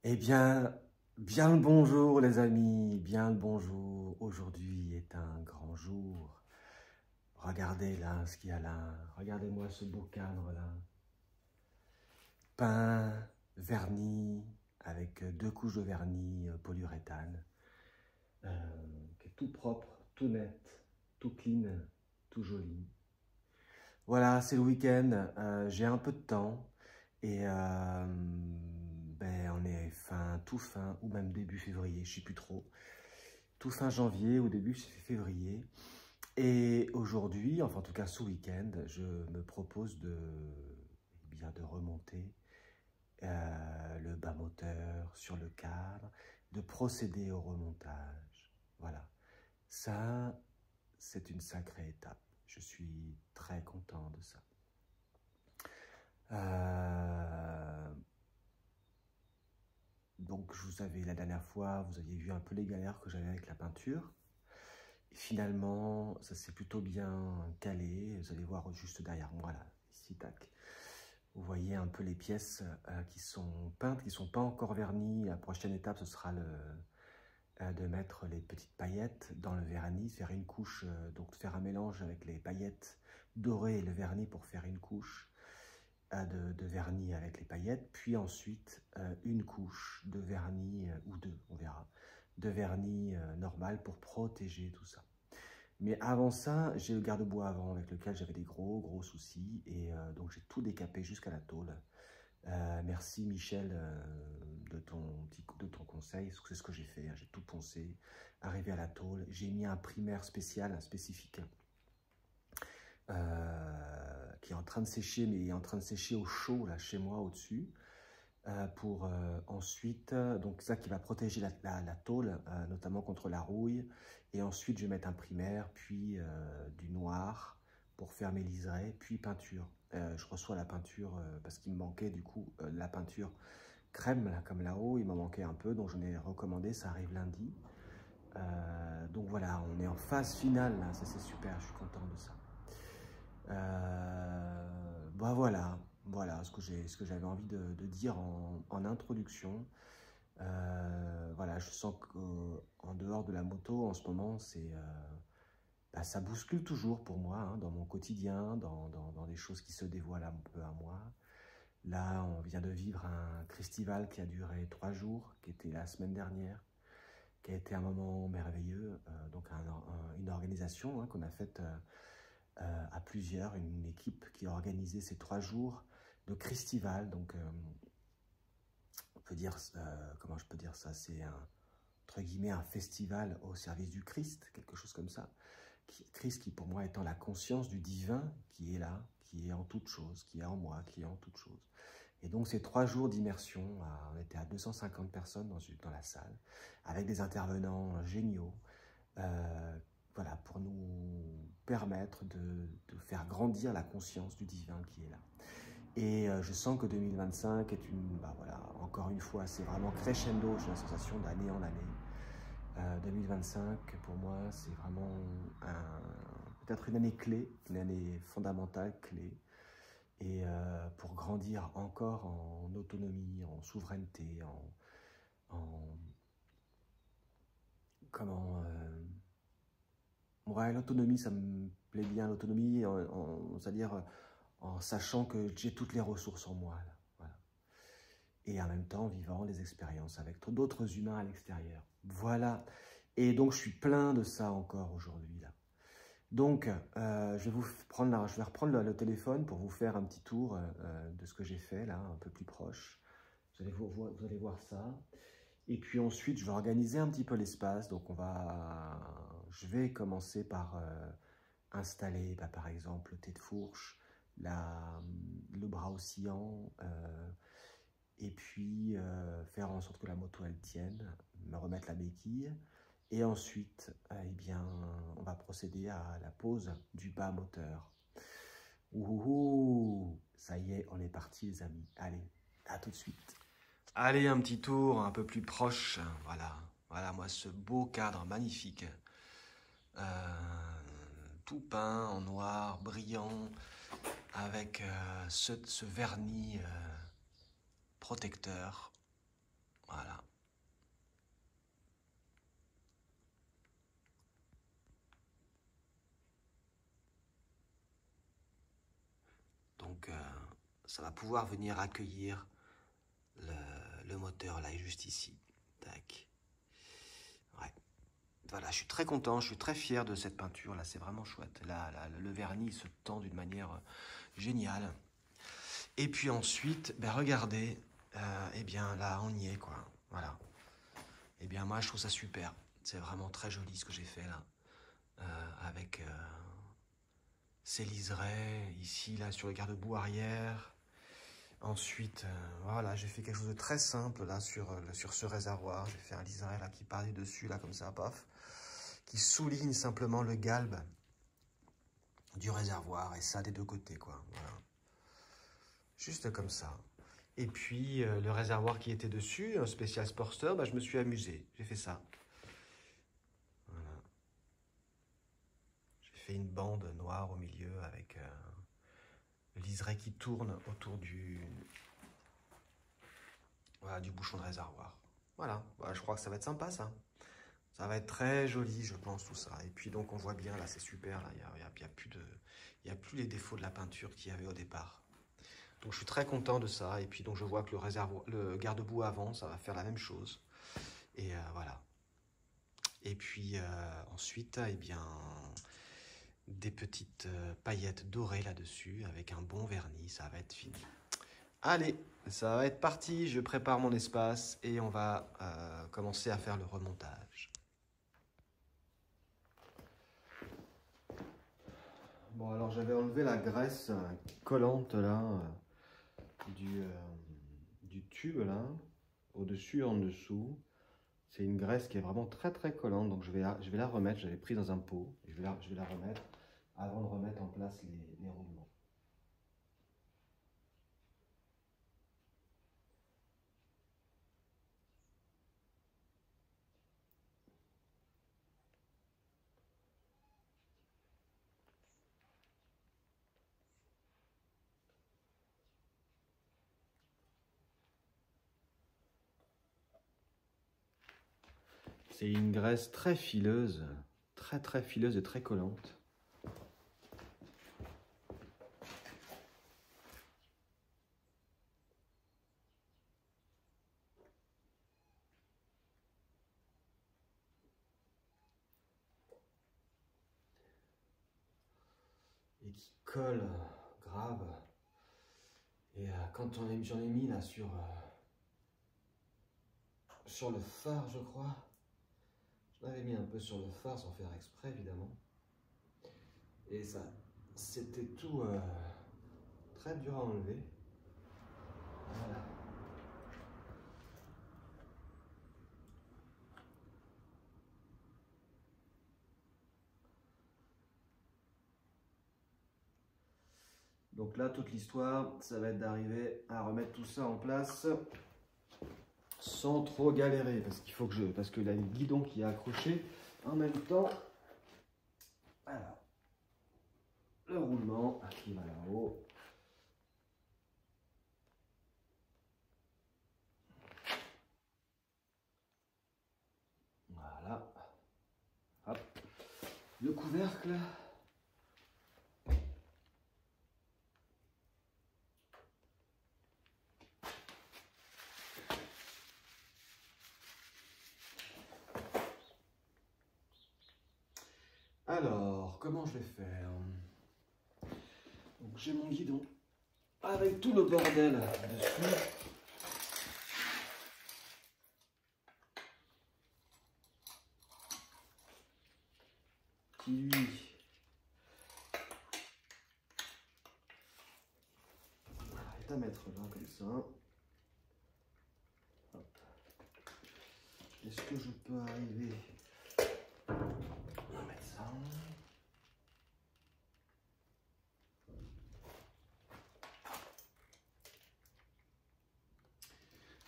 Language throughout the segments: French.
Eh bien le bonjour les amis, bien le bonjour. Aujourd'hui est un grand jour. Regardez là ce qu'il y a là. Regardez-moi ce beau cadre là. Peint, vernis, avec deux couches de vernis polyuréthane. Qui est tout propre, tout net, tout clean, tout joli. Voilà, c'est le week-end. J'ai un peu de temps. Et on est tout fin, ou même début février, je ne sais plus trop. Tout fin janvier ou début février. Et aujourd'hui, enfin en tout cas ce week-end, je me propose de remonter le bas moteur sur le cadre, de procéder au remontage. Voilà, ça c'est une sacrée étape. Je suis très content de ça. Donc, la dernière fois, vous aviez vu un peu les galères que j'avais avec la peinture. Et finalement, ça s'est plutôt bien calé. Vous allez voir juste derrière moi, là, ici, tac. Vous voyez un peu les pièces qui sont peintes, qui ne sont pas encore vernies. La prochaine étape, ce sera de mettre les petites paillettes dans le vernis, faire une couche, donc faire un mélange avec les paillettes dorées et le vernis pour faire une couche de vernis avec les paillettes, puis ensuite une couche de vernis, ou deux, on verra, de vernis normal pour protéger tout ça. Mais avant ça, j'ai le garde-bois avant avec lequel j'avais des gros soucis, et donc j'ai tout décapé jusqu'à la tôle. Merci Michel de ton conseil, c'est ce que j'ai fait, hein. J'ai tout poncé, arrivé à la tôle, j'ai mis un primaire spécial, spécifique, qui est en train de sécher, mais il est en train de sécher au chaud, là, chez moi, au-dessus, pour ensuite, donc ça qui va protéger la tôle, notamment contre la rouille, et ensuite je vais mettre un primaire, puis du noir pour faire mes liserés, puis peinture. Je reçois la peinture, parce qu'il me manquait du coup la peinture crème, là, comme là-haut, il m'en manquait un peu, donc j'en ai recommandé, ça arrive lundi. Donc voilà, on est en phase finale, là, ça c'est super, je suis content de ça. Voilà ce que j'avais envie de dire en introduction. Voilà, je sens qu'en dehors de la moto, en ce moment, ça bouscule toujours pour moi, hein, dans mon quotidien, dans les choses qui se dévoilent un peu à moi. Là, on vient de vivre un festival qui a duré 3 jours, qui était la semaine dernière, qui a été un moment merveilleux, donc une organisation, hein, qu'on a faite à plusieurs, une équipe qui a organisé ces 3 jours de festival. Donc, on peut dire, comment je peux dire ça, c'est entre guillemets un festival au service du Christ, quelque chose comme ça. Christ qui pour moi étant la conscience du divin qui est là, qui est en toute chose, qui est en moi, qui est en toute chose. Et donc ces 3 jours d'immersion, on était à 250 personnes dans la salle, avec des intervenants géniaux, voilà, pour nous permettre de faire grandir la conscience du divin qui est là. Et je sens que 2025 est voilà, encore une fois, c'est vraiment crescendo, j'ai la sensation d'année en année. 2025, pour moi, c'est vraiment peut-être une année clé, une année fondamentale, clé, et pour grandir encore en autonomie, en souveraineté, comment... ouais, l'autonomie, ça me plaît bien, l'autonomie, c'est-à-dire en sachant que j'ai toutes les ressources en moi, là, voilà. Et en même temps, vivant les expériences avec d'autres humains à l'extérieur. Voilà. Et donc, je suis plein de ça encore aujourd'hui, là. Donc, je vais reprendre le téléphone pour vous faire un petit tour de ce que j'ai fait, là, un peu plus proche. Vous allez voir ça. Et puis ensuite, je vais organiser un petit peu l'espace. Donc, je vais commencer par installer, par exemple, le thé de fourche, le bras oscillant, et puis faire en sorte que la moto, elle tienne, me remettre la béquille. Et ensuite, on va procéder à la pose du bas moteur. Ouh, ça y est, on est parti les amis. Allez, à tout de suite. Allez, un petit tour un peu plus proche. Voilà, voilà moi ce beau cadre magnifique. Tout peint en noir, brillant, avec ce vernis protecteur. ça va pouvoir venir accueillir le moteur là, juste ici. Tac. Ouais. Voilà, je suis très content, je suis très fier de cette peinture là, c'est vraiment chouette. Là, le vernis se tend d'une manière géniale. Et puis ensuite, ben regardez, eh bien là, on y est quoi. Voilà. Eh bien moi, je trouve ça super. C'est vraiment très joli ce que j'ai fait là, avec ces liserés ici là sur le garde-boue arrière. Ensuite, voilà, j'ai fait quelque chose de très simple là sur ce réservoir. J'ai fait un liseré là qui part du dessus là comme ça, paf, qui souligne simplement le galbe du réservoir et ça des deux côtés quoi. Voilà, juste comme ça. Et puis le réservoir qui était dessus, un spécial Sportster, bah, je me suis amusé. J'ai fait ça. Voilà. J'ai fait une bande noire au milieu avec le liseré qui tourne autour voilà, du bouchon de réservoir. Voilà, bah, je crois que ça va être sympa ça. Ça va être très joli, je pense, tout ça. Et puis donc on voit bien, là c'est super, là, il y a plus les défauts de la peinture qu'il y avait au départ. Donc je suis très content de ça. Et puis donc je vois que le garde-boue avant, ça va faire la même chose. Et voilà. Et puis ensuite, eh bien, des petites paillettes dorées là-dessus avec un bon vernis, ça va être fini. Allez, ça va être parti, je prépare mon espace et on va commencer à faire le remontage. Bon, alors j'avais enlevé la graisse collante là du tube là, au-dessus et en dessous. C'est une graisse qui est vraiment très très collante, donc je vais la remettre. J'avais pris dans un pot, et je vais la remettre avant de remettre en place les roulements. C'est une graisse très fileuse, très très fileuse et très collante. Et qui colle grave. Et quand j'en ai mis là sur le phare, je crois. Je l'avais mis un peu sur le phare sans faire exprès évidemment. Et ça, c'était tout très dur à enlever. Voilà. Donc là, toute l'histoire, ça va être d'arriver à remettre tout ça en place sans trop galérer, parce que là, le guidon qui est accroché en même temps. Alors, le roulement qui va là-haut. Voilà. Hop. Le couvercle. Alors, comment je vais faire? Donc j'ai mon guidon avec tout le bordel dessus. Qui lui est à mettre là comme ça. Est-ce que je peux arriver à mettre ça?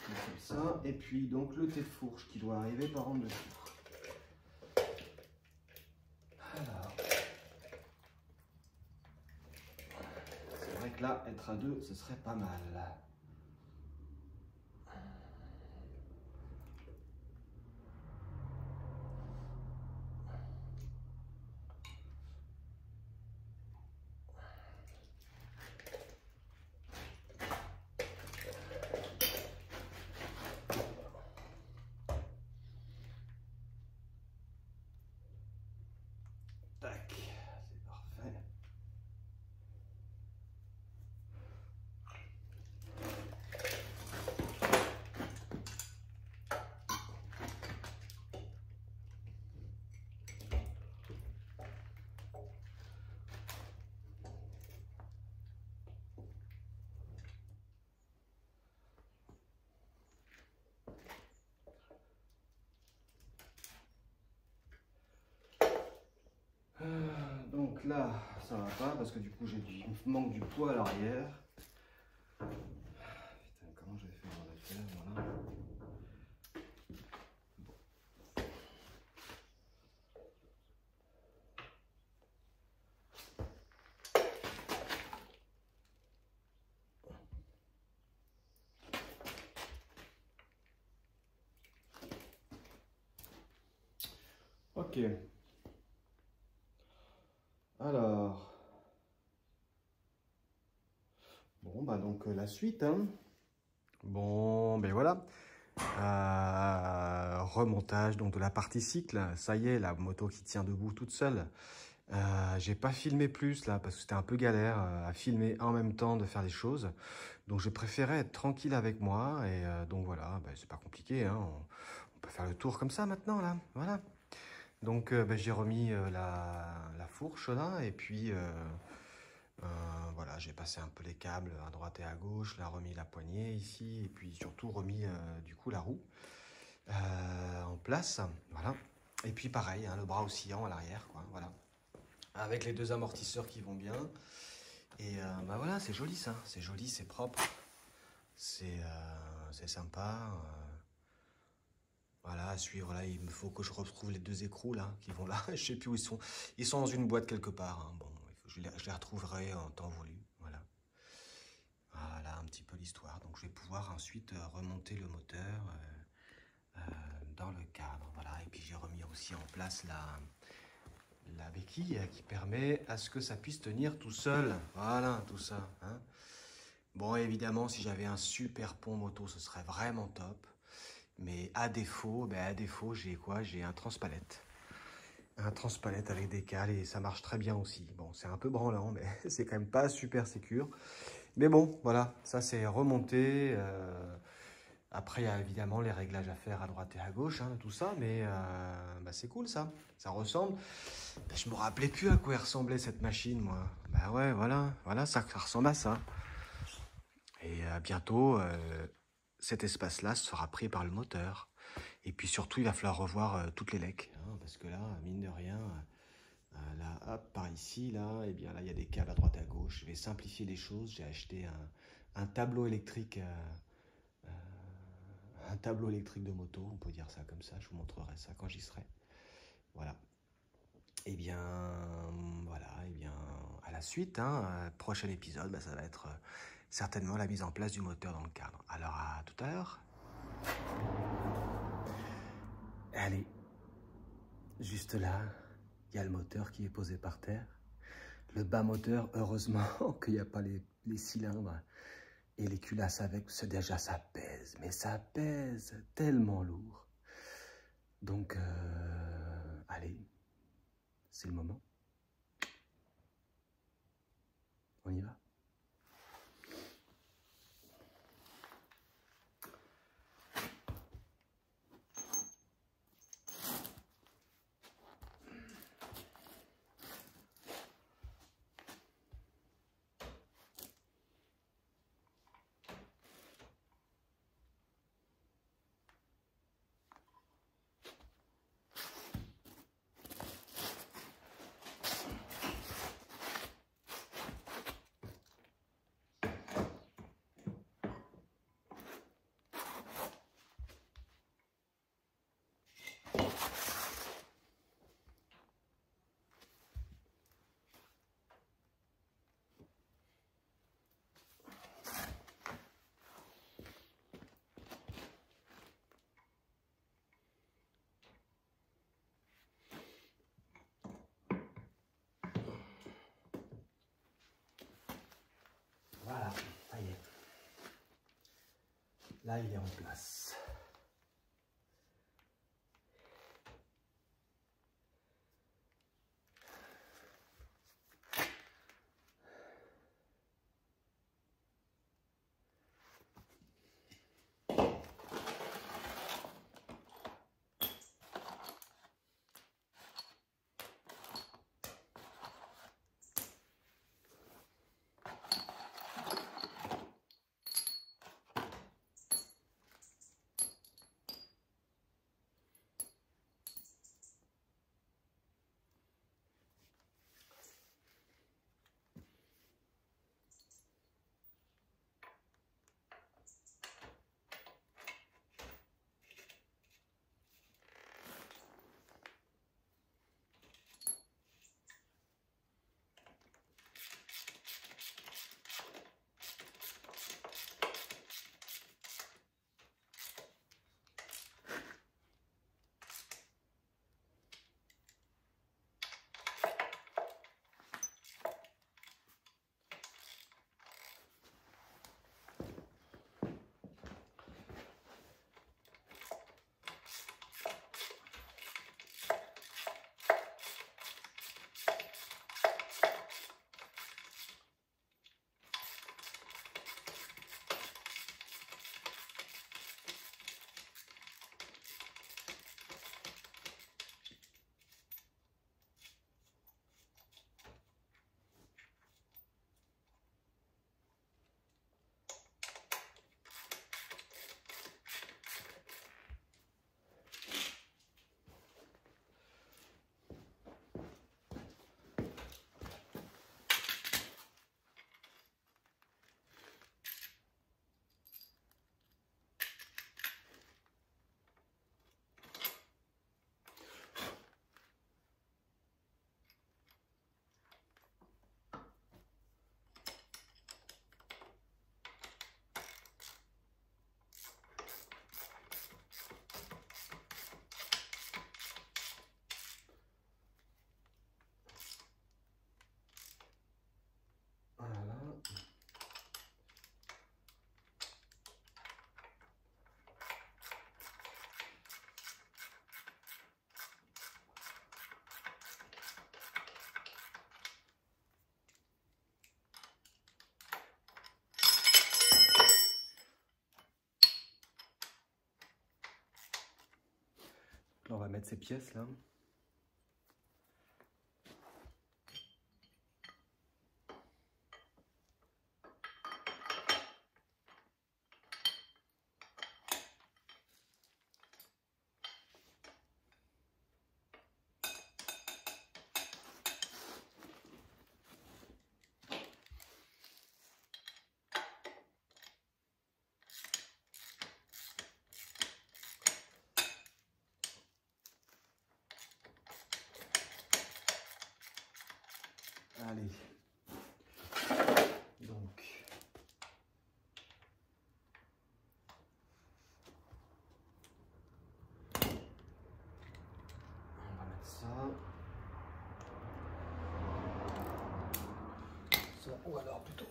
Comme ça, et puis donc le tête-fourche qui doit arriver par en dessous. Alors, c'est vrai que là, être à deux, ce serait pas mal. Donc là, ça va pas parce que du coup, il me manque du poids à l'arrière. Putain, comment je vais faire dans la terre, voilà. Ok. Alors. Bon, bah donc la suite, hein. Bon, ben voilà. Remontage donc de la partie cycle. Ça y est, la moto qui tient debout toute seule. J'ai pas filmé plus là parce que c'était un peu galère à filmer en même temps de faire les choses. Donc je préférais être tranquille avec moi et donc voilà, ben, c'est pas compliqué, hein. On peut faire le tour comme ça maintenant là, voilà. Donc ben, j'ai remis la fourche là et puis voilà, j'ai passé un peu les câbles à droite et à gauche, là remis la poignée ici et puis surtout remis du coup la roue en place, voilà. Et puis pareil, hein, le bras oscillant à l'arrière, quoi, voilà. Avec les deux amortisseurs qui vont bien. Et bah voilà, c'est joli ça, c'est joli, c'est propre, c'est sympa. Voilà, à suivre là, il me faut que je retrouve les deux écrous là, qui vont là, je sais plus où ils sont. Ils sont dans une boîte quelque part, hein. Bon, je les retrouverai en temps voulu, voilà. Voilà un petit peu l'histoire. Donc je vais pouvoir ensuite remonter le moteur dans le cadre, voilà. Et puis j'ai remis aussi en place la béquille qui permet à ce que ça puisse tenir tout seul. Voilà, tout ça, hein. Bon, évidemment, si j'avais un super pont moto, ce serait vraiment top. Mais à défaut, j'ai quoi? J'ai un transpalette. Un transpalette avec des cales et ça marche très bien aussi. Bon, c'est un peu branlant, mais c'est quand même pas super sécure. Mais bon, voilà, ça c'est remonté. Après, il y a évidemment les réglages à faire à droite et à gauche, hein, tout ça, mais bah, c'est cool ça. Ça ressemble. Bah, je me rappelais plus à quoi ressemblait cette machine, moi. Bah ouais, voilà, ça ressemble à ça. Et bientôt, cet espace-là sera pris par le moteur. Et puis surtout, il va falloir revoir toutes les lecs, hein, parce que là, mine de rien, là, hop, par ici, là, et bien là, il y a des câbles à droite et à gauche. Je vais simplifier les choses. J'ai acheté un tableau électrique. Un tableau électrique de moto, on peut dire ça comme ça, je vous montrerai ça quand j'y serai. Voilà. Et bien, voilà, et bien, à la suite, hein, prochain épisode, bah, ça va être certainement la mise en place du moteur dans le cadre. Alors, à tout à l'heure. Allez, juste là, il y a le moteur qui est posé par terre. Le bas moteur, heureusement qu'il n'y a pas les cylindres et les culasses avec, parce que déjà ça pèse, mais ça pèse tellement lourd. Donc, allez, c'est le moment. On y va. Voilà, ça y est. Là, il est en place. on va mettre ces pièces là. Allez, donc on va mettre ça, ou alors plutôt.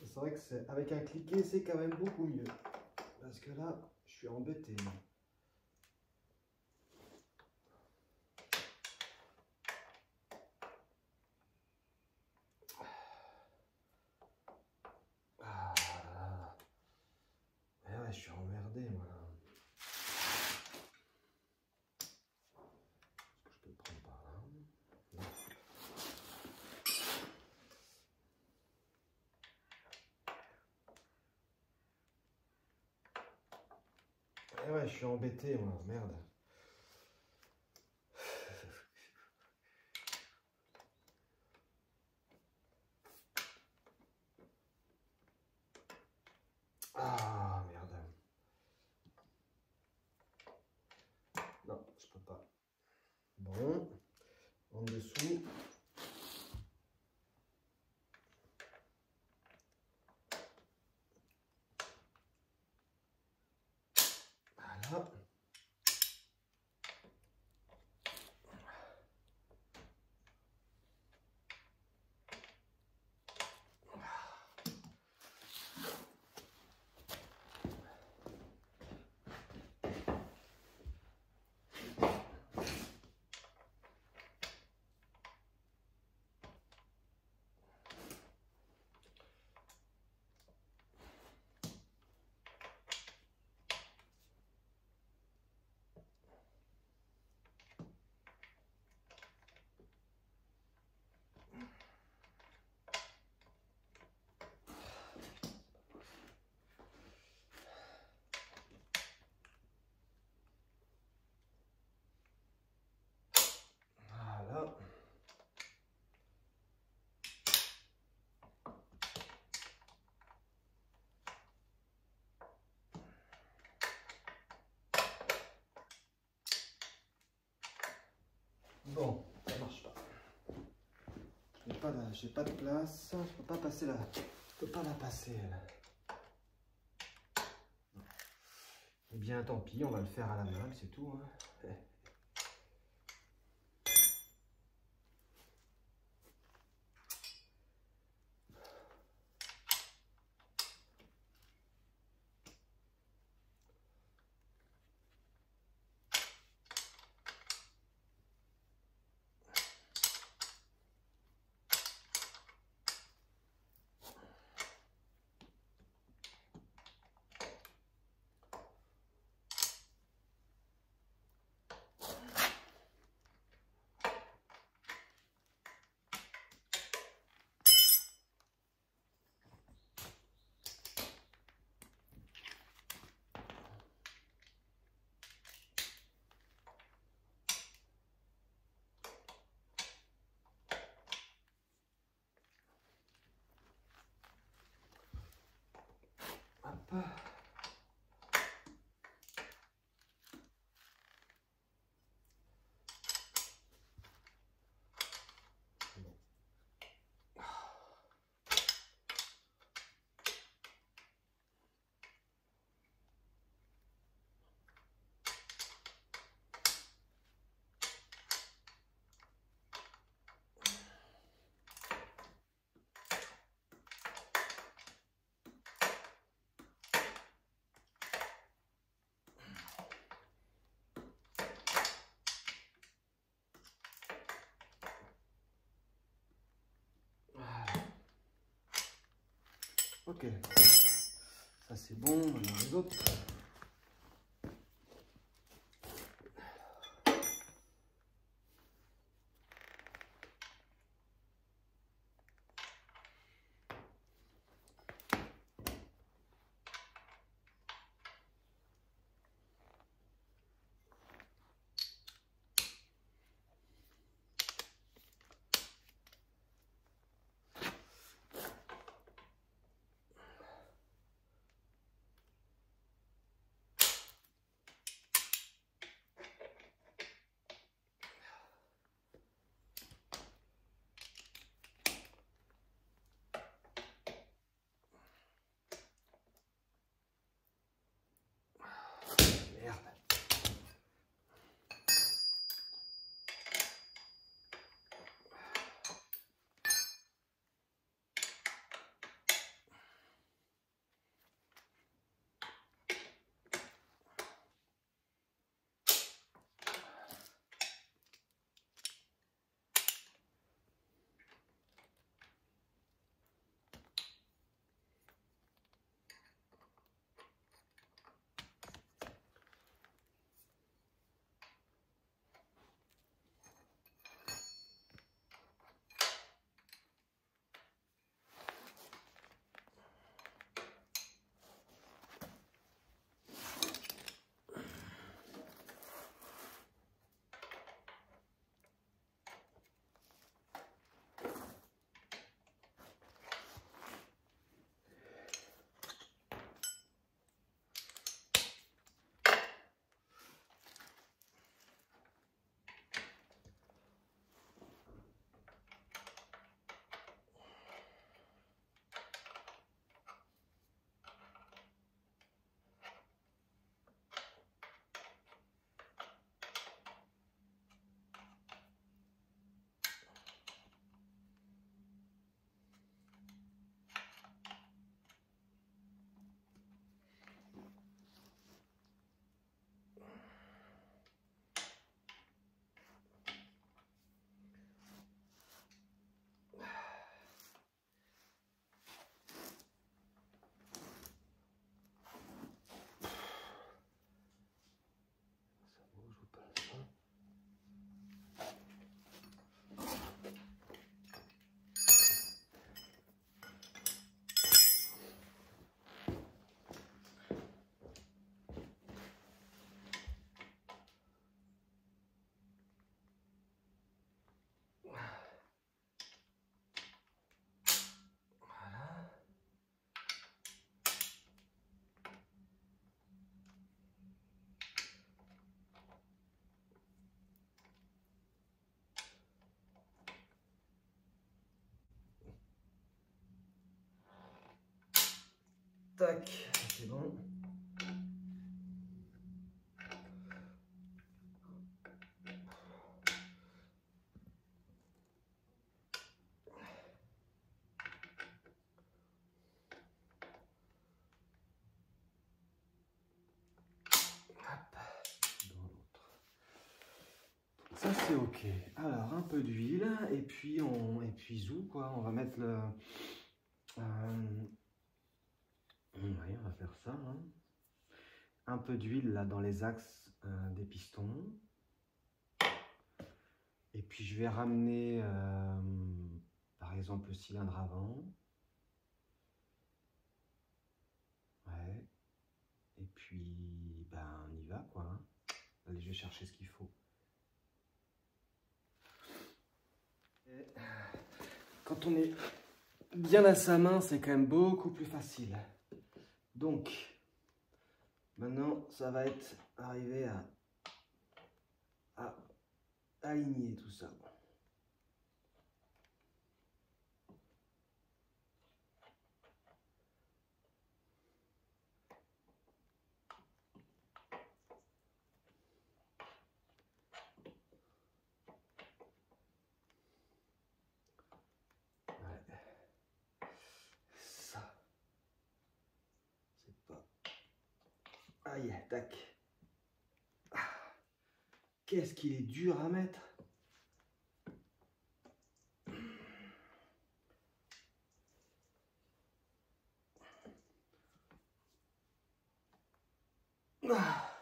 C'est vrai que c'est avec un cliquet, c'est quand même beaucoup mieux. Parce que là, je suis embêté. Ah, ouais, je suis emmerdé, moi. Je peux le prendre par là. Non. Ouais, je suis embêté, moi. Merde. Ah, merde. Non, je peux pas. Bon, en dessous. Voilà. Voilà. Bon, ça marche pas. J'ai pas de place. Je peux pas passer là. Je peux pas la passer, elle. Eh bien, tant pis, on va le faire à la main, c'est tout. Hein. Hop. Ok, ça c'est bon, maintenant les autres. Merde. Tac, c'est bon. Ça c'est ok. Alors un peu d'huile et puis zou quoi. On va mettre le. Oui, on va faire ça. Hein. Un peu d'huile là dans les axes des pistons. Et puis je vais ramener par exemple le cylindre avant. Ouais. Et puis ben on y va quoi. Hein. Allez, je vais chercher ce qu'il faut. Et quand on est bien à sa main, c'est quand même beaucoup plus facile. Donc, maintenant, ça va être arrivé à aligner tout ça. Ça, c'est pas... Aïe, tac. Qu'est-ce qu'il est dur à mettre. Ah.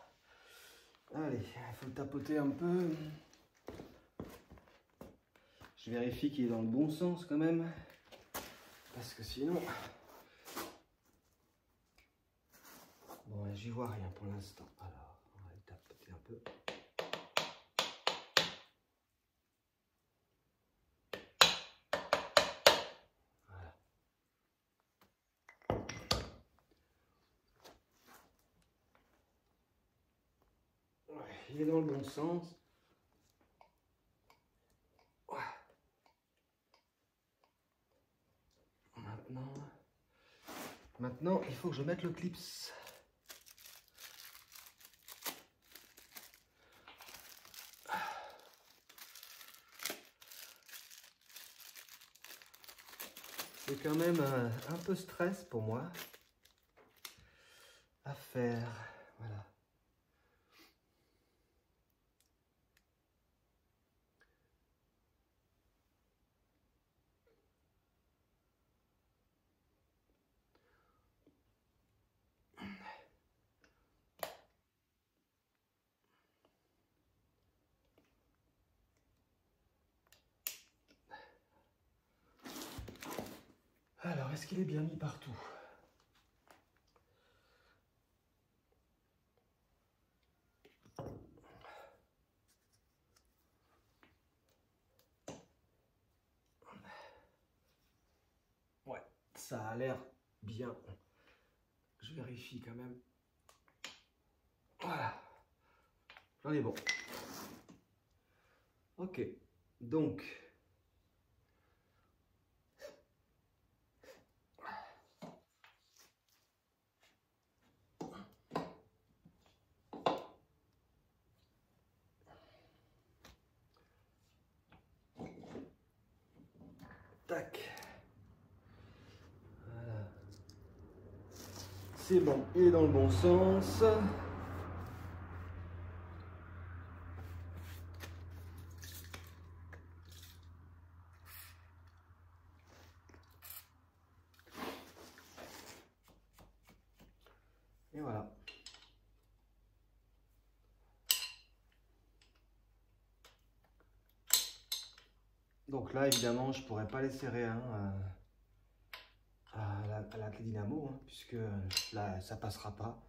Allez, il faut le tapoter un peu. Je vérifie qu'il est dans le bon sens quand même. Parce que sinon... Bon, j'y vois rien pour l'instant. Alors, on va le tapoter un peu. Voilà. Ouais, il est dans le bon sens. Maintenant, il faut que je mette le clips. C'est quand même un peu stress pour moi à faire. Voilà. Alors, est-ce qu'il est bien mis partout? Ouais, ça a l'air bien. Je vérifie quand même. Voilà. J'en ai bon. Ok. Donc. Tac. Voilà. C'est bon, il est dans le bon sens. Et voilà. Donc là, évidemment, je pourrais pas les serrer à la clé dynamo, hein, puisque là, ça passera pas.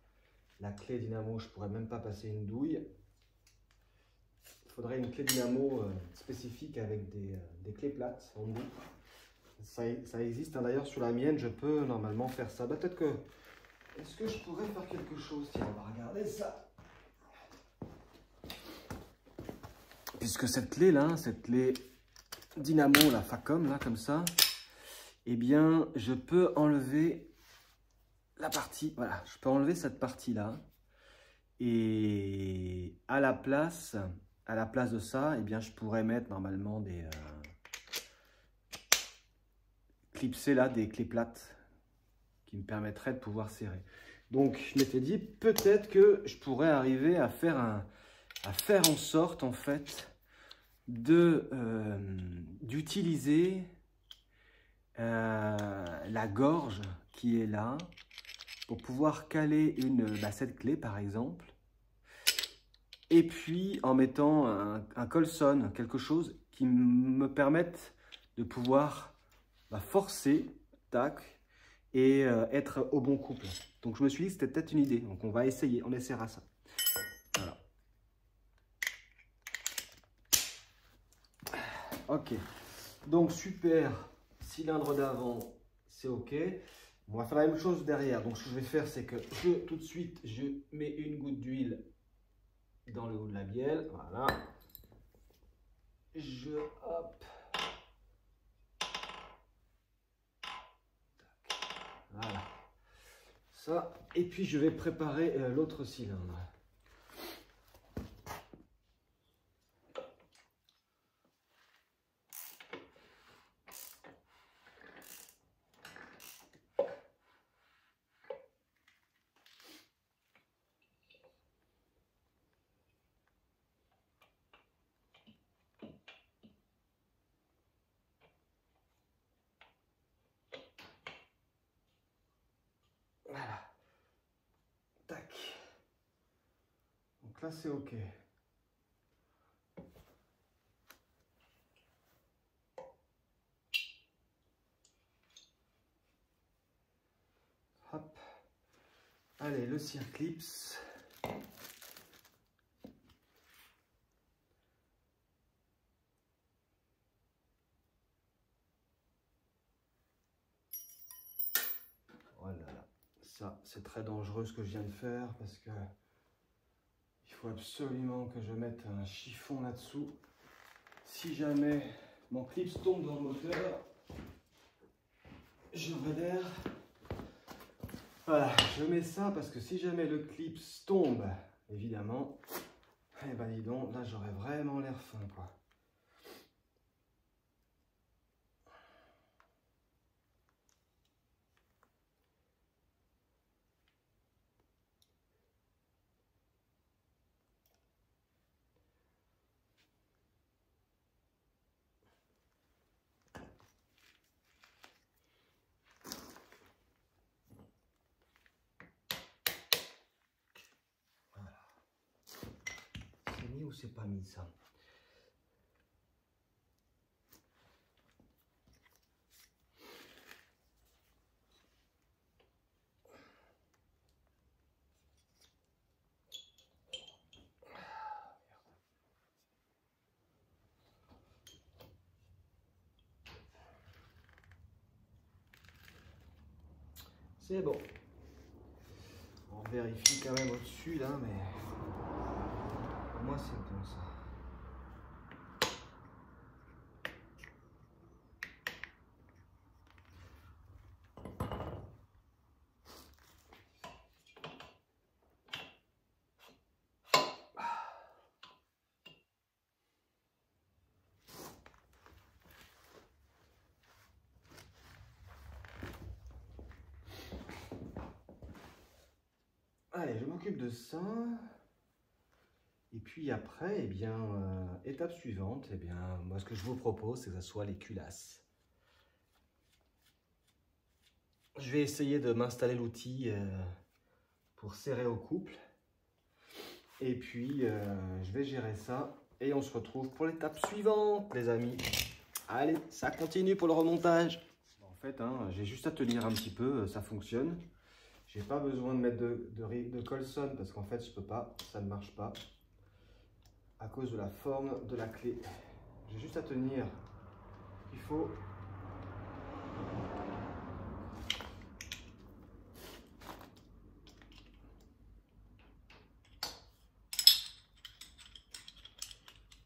La clé dynamo, je pourrais même pas passer une douille. Il faudrait une clé dynamo spécifique avec des clés plates en bout. Ça existe, hein, d'ailleurs sur la mienne, je peux normalement faire ça. Bah, peut-être que... Est-ce que je pourrais faire quelque chose? Tiens, on va regarder ça. Puisque cette clé là, cette clé dynamo, la Facom là, comme ça, eh bien, je peux enlever la partie, voilà, je peux enlever cette partie là. Et à la place de ça, eh bien, je pourrais mettre normalement des clipser là, des clés plates qui me permettraient de pouvoir serrer. Donc, je m'étais dit peut-être que je pourrais arriver à faire en sorte en fait d'utiliser la gorge qui est là pour pouvoir caler cette clé par exemple. Et puis en mettant un colson, quelque chose qui me permette de pouvoir forcer, tac, et être au bon couple. Donc je me suis dit que c'était peut-être une idée. Donc on va essayer, on essaiera ça. Voilà. Ok. Donc super, cylindre d'avant, c'est ok. On va faire la même chose derrière. Donc ce que je vais faire, c'est que tout de suite, je mets une goutte d'huile dans le haut de la bielle, voilà. Hop. Voilà. Ça, et puis je vais préparer l'autre cylindre. Voilà. Tac. Ça, c'est OK. Hop. Allez, le circlips. Oh là là. Ça, c'est très dangereux ce que je viens de faire parce que il faut absolument que je mette un chiffon là-dessous. Si jamais mon clip tombe dans le moteur, j'aurai d'air. Voilà, je mets ça parce que si jamais le clip tombe, évidemment, eh ben dis donc, là j'aurais vraiment l'air fin, quoi. C'est mis ou c'est pas mis ça? C'est bon. On vérifie quand même au-dessus là, mais pour moi c'est bon ça. Allez, je m'occupe de ça. Et puis après, eh bien, étape suivante, eh bien, moi ce que je vous propose, c'est que ce soit les culasses. Je vais essayer de m'installer l'outil pour serrer au couple. Et puis, je vais gérer ça. Et on se retrouve pour l'étape suivante, les amis. Allez, ça continue pour le remontage. Bon, en fait, hein, j'ai juste à tenir un petit peu, ça fonctionne. J'ai pas besoin de mettre de colson parce qu'en fait, je peux pas, ça ne marche pas. À cause de la forme de la clé. J'ai juste à tenir ce qu'il faut.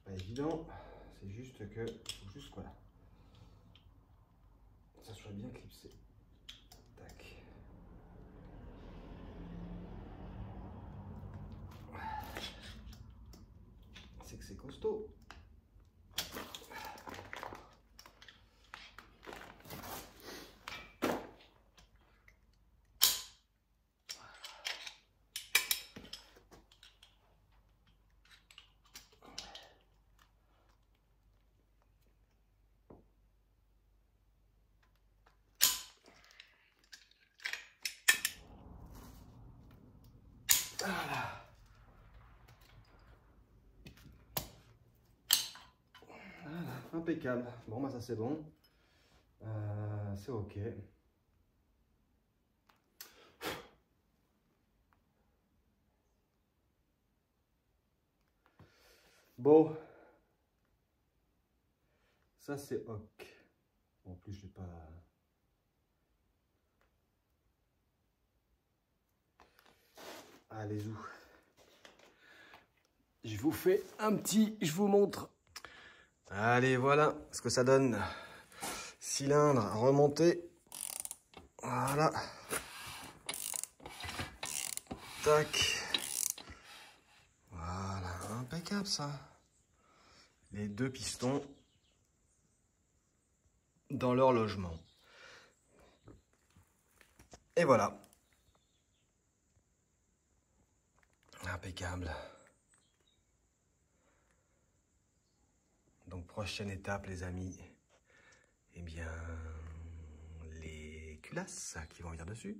Pas évident, c'est juste que faut juste voilà, ça soit bien clipsé. Tac. C'est que c'est costaud. Voilà. Voilà, impeccable. Bon, bah ça c'est bon. C'est ok. Bon, ça c'est ok. En plus, je l'ai pas. Allez, où? Je vous fais un petit, je vous montre. Allez, voilà ce que ça donne. Cylindre remonté. Voilà. Tac. Voilà, impeccable ça. Les deux pistons dans leur logement. Et voilà. Impeccable. Donc prochaine étape les amis, eh bien les culasses qui vont venir dessus.